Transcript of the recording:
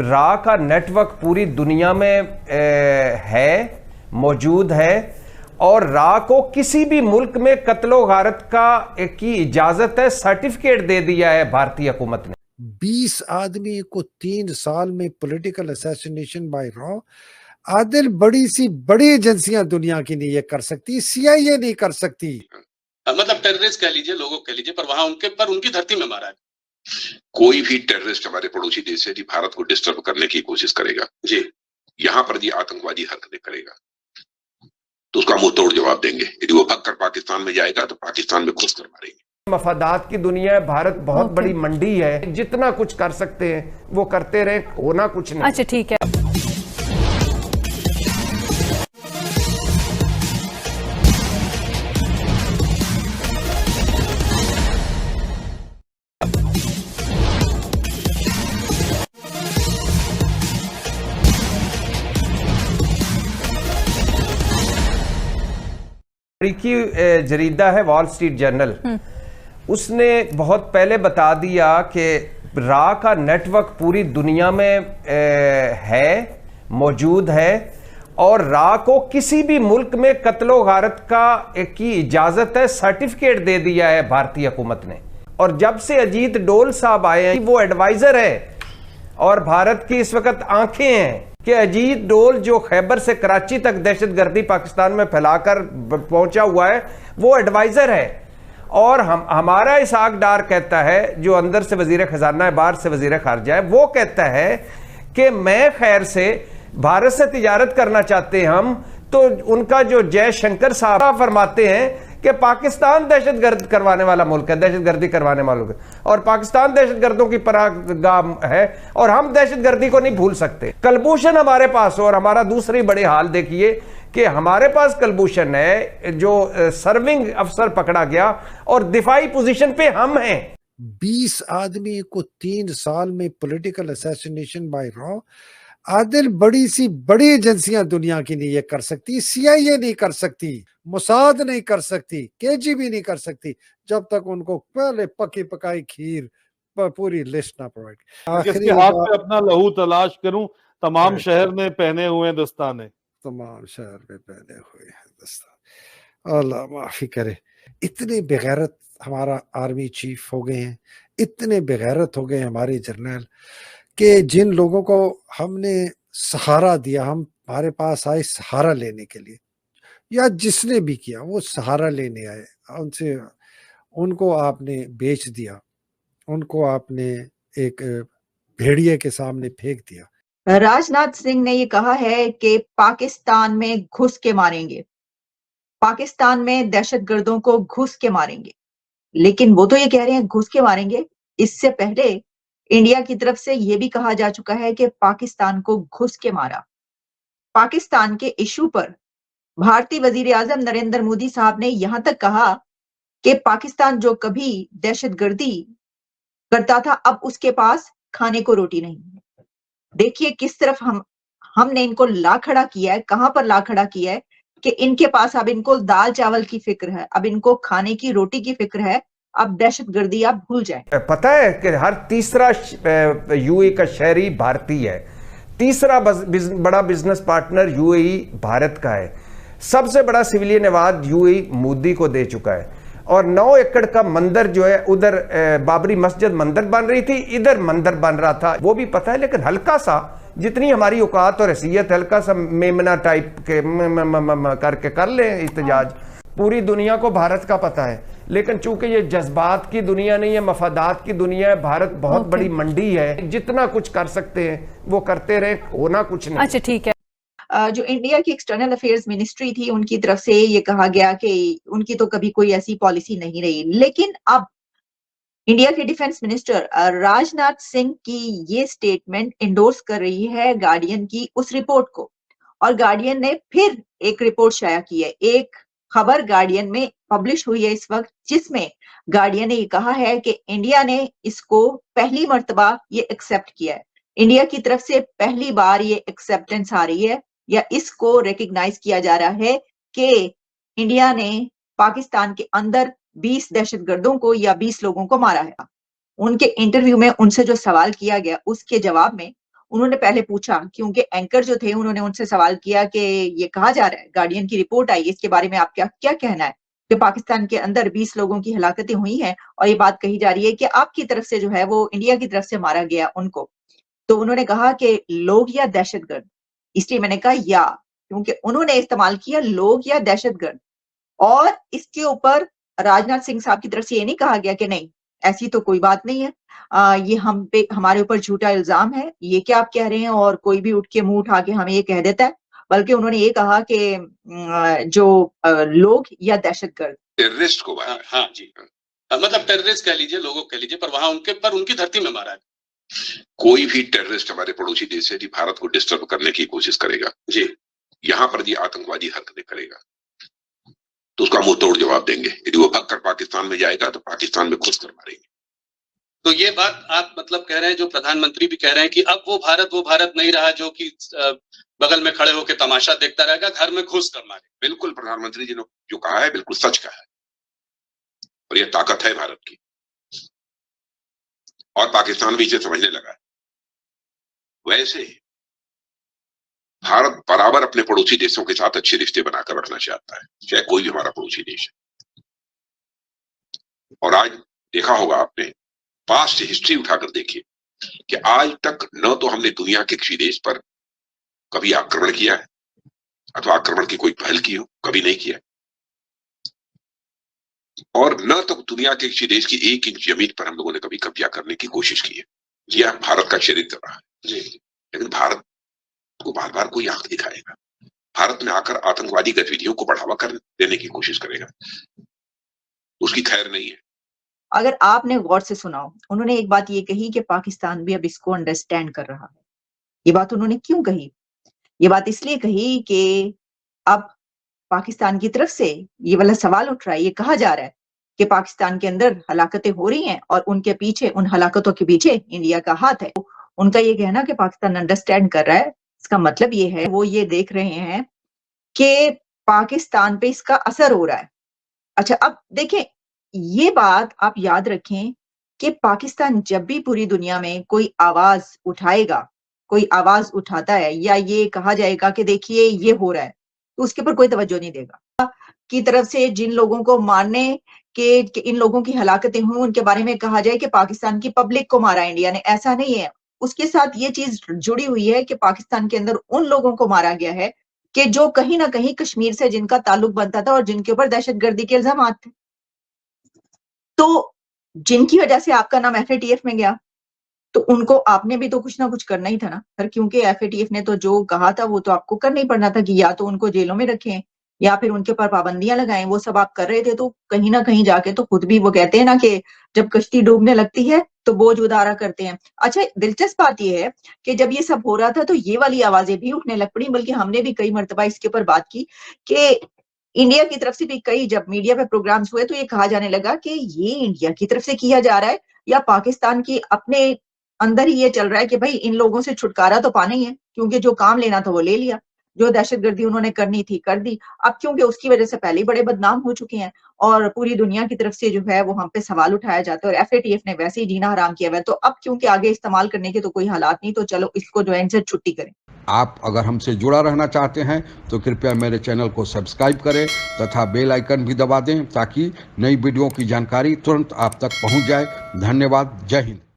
रा का नेटवर्क पूरी दुनिया में है, मौजूद है, और रा को किसी भी मुल्क में कत्लो गारत की इजाजत है, सर्टिफिकेट दे दिया है भारतीय हुकूमत ने। 20 आदमी को 3 साल में पॉलिटिकल असैसिनेशन बाय रॉ। आदिल, बड़ी सी बड़ी एजेंसियां दुनिया की नहीं ये कर सकती, CIA नहीं कर सकती। मतलब टेररिस्ट कह लीजिए, लोगों कह लीजिए, पर वहां उनकी धरती में मारा है। कोई भी टेररिस्ट हमारे पड़ोसी देश से भारत को डिस्टर्ब करने की कोशिश करेगा जी, यहाँ पर जी आतंकवादी हरकतें करेगा तो उसका मुंह तोड़ जवाब देंगे। यदि वो भाग कर पाकिस्तान में जाएगा तो पाकिस्तान में घुस कर मारेंगे। मफादात की दुनिया है, भारत बहुत बड़ी मंडी है, जितना कुछ कर सकते हैं वो करते रहे, होना कुछ नहीं। अच्छा ठीक है। अमेरिकी जरीदा है वॉल स्ट्रीट जर्नल, उसने बहुत पहले बता दिया कि रा का नेटवर्क पूरी दुनिया में है, मौजूद है, और रा को किसी भी मुल्क में कत्लो गारत की इजाजत है, सर्टिफिकेट दे दिया है भारतीय हुकूमत ने। और जब से अजीत डोल साहब आए हैं वो एडवाइजर है और भारत की इस वक्त आंखें हैं कि अजीत डोल जो खैबर से कराची तक दहशतगर्दी पाकिस्तान में फैलाकर पहुंचा हुआ है वो एडवाइजर है। और हमारा इसहाक डार कहता है, जो अंदर से वजीर खजाना है बाहर से वजीर खारजा है, वो कहता है कि मैं खैर से भारत से तिजारत करना चाहते हम, तो उनका जो जयशंकर साहब फरमाते हैं कि पाकिस्तान दहशतगर्द करवाने वाला मुल्क है, दहशतगर्दी करवाने वालों के, और पाकिस्तान दहशतगर्दों की पनाहगाह है और हम दहशतगर्दी को नहीं भूल सकते। कलभूषण हमारे पास हो, और हमारा दूसरी बड़े हाल देखिए कि हमारे पास कलभूषण है जो सर्विंग अफसर पकड़ा गया और दिफाई पोजीशन पे हम हैं। 20 आदमी को 3 साल में पॉलिटिकल असैसिनेशन बाय रॉ। आदिल, बड़ी सी बड़ी एजेंसियां दुनिया की नहीं ये कर सकती, CIA नहीं कर सकती, मोसाद नहीं कर सकती, KGB नहीं कर सकती, जब तक उनको पहले पकी पकाई खीर पूरी लिस्ट ना प्रोवाइड। किसके हाथ पे अपना लहू तलाश करूं, तमाम शहर ने पहने हुए दस्ताने, तमाम शहर में पहने हुए हैं दस्ताने, अल्लाह माफी करे। इतने बेगैरत हमारा आर्मी चीफ हो गए हैं, इतने बेगैरत हो गए हमारे जर्नल कि जिन लोगों को हमने सहारा दिया, हम हमारे पास आए सहारा लेने के लिए, या जिसने भी किया वो सहारा लेने आए, उनसे उनको आपने बेच दिया, उनको आपने एक भेड़िए के सामने फेंक दिया। राजनाथ सिंह ने ये कहा है कि पाकिस्तान में घुस के मारेंगे, पाकिस्तान में दहशतगर्दों को घुस के मारेंगे, लेकिन वो तो ये कह रहे हैं घुस के मारेंगे। इससे पहले इंडिया की तरफ से यह भी कहा जा चुका है कि पाकिस्तान को घुस के मारा। पाकिस्तान के इशू पर भारतीय वजीर आजम नरेंद्र मोदी साहब ने यहां तक कहा कि पाकिस्तान जो कभी दहशतगर्दी करता था अब उसके पास खाने को रोटी नहीं है। देखिए किस तरफ हमने इनको ला खड़ा किया है, कहां पर ला खड़ा किया है कि इनके पास अब इनको दाल चावल की फिक्र है, अब इनको खाने की रोटी की फिक्र है, अब दहशतगर्दी आप भूल जाए। पता है कि हर तीसरा UAE का शहरी भारतीय है, तीसरा बड़ा बिजनेस पार्टनर UAE भारत का है, सबसे बड़ा सिविलियन अवार्ड UAE मोदी को दे चुका है, और 9 एकड़ का मंदिर जो है उधर बाबरी मस्जिद मंदिर बन रही थी, इधर मंदिर बन रहा था, वो भी पता है। लेकिन हल्का सा, जितनी हमारी औकात और हैसियत, हल्का सा मेमना टाइप के करके कर ले इhtजाज। पूरी दुनिया को भारत का पता है, लेकिन चूंकि ये जज्बात की दुनिया नहीं है, मफादात की दुनिया है, भारत बहुत बड़ी मंडी है, जितना कुछ कर सकते हैं वो करते रहे, होना कुछ नहीं। अच्छा ठीक है। जो इंडिया की एक्सटर्नल अफेयर्स मिनिस्ट्री थी उनकी तरफ से ये कहा गया कि उनकी तो कभी कोई ऐसी पॉलिसी नहीं रही, लेकिन अब इंडिया के डिफेंस मिनिस्टर राजनाथ सिंह की ये स्टेटमेंट इंडोर्स कर रही है गार्डियन की उस रिपोर्ट को, और गार्डियन ने फिर एक रिपोर्ट शाया की है। एक खबर गार्डियन में पब्लिश हुई है इस वक्त, जिसमें गार्डियन ने ये कहा है कि इंडिया ने इसको पहली मर्तबा ये एक्सेप्ट किया है, इंडिया की तरफ से पहली बार ये एक्सेप्टेंस आ रही है या इसको रिकग्नाइज किया जा रहा है कि इंडिया ने पाकिस्तान के अंदर 20 दहशतगर्दों को या 20 लोगों को मारा है। उनके इंटरव्यू में उनसे जो सवाल किया गया उसके जवाब में उन्होंने पहले पूछा, क्योंकि एंकर जो थे उन्होंने उनसे सवाल किया कि ये कहा जा रहा है, गार्डियन की रिपोर्ट आई, इसके बारे में आपका क्या कहना है कि पाकिस्तान के अंदर 20 लोगों की हलाकतें हुई हैं और ये बात कही जा रही है कि आपकी तरफ से जो है वो इंडिया की तरफ से मारा गया उनको। तो उन्होंने कहा कि लोग या दहशतगर्द, इसलिए मैंने कहा या, क्योंकि उन्होंने इस्तेमाल किया लोग या दहशतगर्द, और इसके ऊपर राजनाथ सिंह साहब की तरफ से ये नहीं कहा गया कि नहीं ऐसी तो कोई बात नहीं है, ये हम पे हमारे ऊपर झूठा इल्जाम है, ये क्या आप कह रहे हैं, और कोई भी उठ के मुंह उठा के हमें ये कह देता है। बल्कि उन्होंने ये कहा कि जो लोग या दहशतगर्द, टेररिस्ट को मारा। हाँ जी, मतलब टेररिस्ट कह लीजिए, लोगों कह लीजिए, पर वहां उनकी धरती में मारा है। कोई भी टेररिस्ट हमारे पड़ोसी देश से यदि भारत को डिस्टर्ब करने की कोशिश करेगा जी, यहाँ पर यदि आतंकवादी हरकतें करेगा तो उसका मुंह तोड़ जवाब देंगे। यदि वो भागकर पाकिस्तान में जाएगा तो पाकिस्तान में घुस कर मारेंगे। तो ये बात आप मतलब कह रहे हैं, जो प्रधानमंत्री भी कह रहे हैं कि अब वो भारत नहीं रहा जो कि बगल में खड़े होकर तमाशा देखता रहेगा, घर में घुस कर मारे। बिल्कुल, प्रधानमंत्री जी ने जो कहा है बिल्कुल सच कहा है, और यह ताकत है भारत की, और पाकिस्तान भी इसे समझने लगा है। वैसे भारत बराबर अपने पड़ोसी देशों के साथ अच्छे रिश्ते बनाकर रखना चाहता है, चाहे कोई भी हमारा पड़ोसी देश है। और आज देखा होगा आपने, पास्ट हिस्ट्री उठाकर देखिए कि आज तक न तो हमने दुनिया के किसी देश पर कभी आक्रमण किया है अथवा आक्रमण की कोई पहल की हो, कभी नहीं किया, और न तो दुनिया के किसी देश की 1 इंच जमीन पर हम लोगों ने कभी कब्जा करने की कोशिश की है। यह भारत का चरित्र रहा है जी। लेकिन भारत को बार बार कोई आंख दिखाएगा, भारत में आकर आतंकवादी गतिविधियों को बढ़ावा कर देने की कोशिश करेगा, उसकी खैर नहीं है। अगर आपने गौर से सुना, उन्होंने एक बात ये कही कि पाकिस्तान भी अब इसको अंडरस्टैंड कर रहा है। ये बात उन्होंने क्यों कही? ये बात इसलिए कही कि अब पाकिस्तान की तरफ से ये वाला सवाल उठ रहा है, ये कहा जा रहा है कि पाकिस्तान के अंदर हलाकतें हो रही हैं और उनके पीछे, उन हलाकतों के पीछे इंडिया का हाथ है। उनका ये कहना कि पाकिस्तान अंडरस्टैंड कर रहा है, इसका मतलब ये है वो ये देख रहे हैं कि पाकिस्तान पे इसका असर हो रहा है। अच्छा, अब देखें, ये बात आप याद रखें कि पाकिस्तान जब भी पूरी दुनिया में कोई आवाज उठाएगा, कोई आवाज उठाता है, या ये कहा जाएगा कि देखिए ये हो रहा है, तो उसके ऊपर कोई तवज्जो नहीं देगा। की तरफ से जिन लोगों को मारने के इन लोगों की हलाकतें हुई, उनके बारे में कहा जाए कि पाकिस्तान की पब्लिक को मारा इंडिया ने, ऐसा नहीं है। उसके साथ ये चीज जुड़ी हुई है कि पाकिस्तान के अंदर उन लोगों को मारा गया है कि जो कहीं ना कहीं कश्मीर से जिनका ताल्लुक बनता था और जिनके ऊपर दहशतगर्दी के इल्जाम थे, तो जिनकी वजह से आपका नाम FATF में गया, तो उनको आपने भी तो कुछ ना कुछ करना ही था ना सर, क्योंकि FATF ने तो जो कहा था वो तो आपको करना ही पड़ना था कि या तो उनको जेलों में रखें या फिर उनके ऊपर पाबंदियां लगाएं। वो सब आप कर रहे थे, तो कहीं ना कहीं जाके तो खुद भी वो कहते हैं ना कि जब कश्ती डूबने लगती है तो बोझ उतारा करते हैं। अच्छा, दिलचस्प बात यह है कि जब ये सब हो रहा था तो ये वाली आवाजें भी उठने लग पड़ी, बल्कि हमने भी कई मर्तबा इसके ऊपर बात की कि इंडिया की तरफ से भी कई जब मीडिया पे प्रोग्राम्स हुए तो ये कहा जाने लगा कि ये इंडिया की तरफ से किया जा रहा है या पाकिस्तान की अपने अंदर ही ये चल रहा है कि भाई इन लोगों से छुटकारा तो पाना ही है, क्योंकि जो काम लेना था वो ले लिया, जो दहशतगर्दी उन्होंने करनी थी कर दी। अब क्योंकि उसकी वजह से पहले ही बड़े बदनाम हो चुके हैं और पूरी दुनिया की तरफ से जो है वो हम पे सवाल उठाया जाता है, और FATF ने वैसे ही जीना हराम किया हुआ है, तो अब क्योंकि आगे इस्तेमाल करने के तो कोई हालात नहीं, तो चलो इसको जो है इनसे छुट्टी करें। आप अगर हमसे जुड़ा रहना चाहते हैं तो कृपया मेरे चैनल को सब्सक्राइब करें तथा बेल आइकन भी दबा दें ताकि नई वीडियो की जानकारी तुरंत आप तक पहुंच जाए। धन्यवाद। जय हिंद।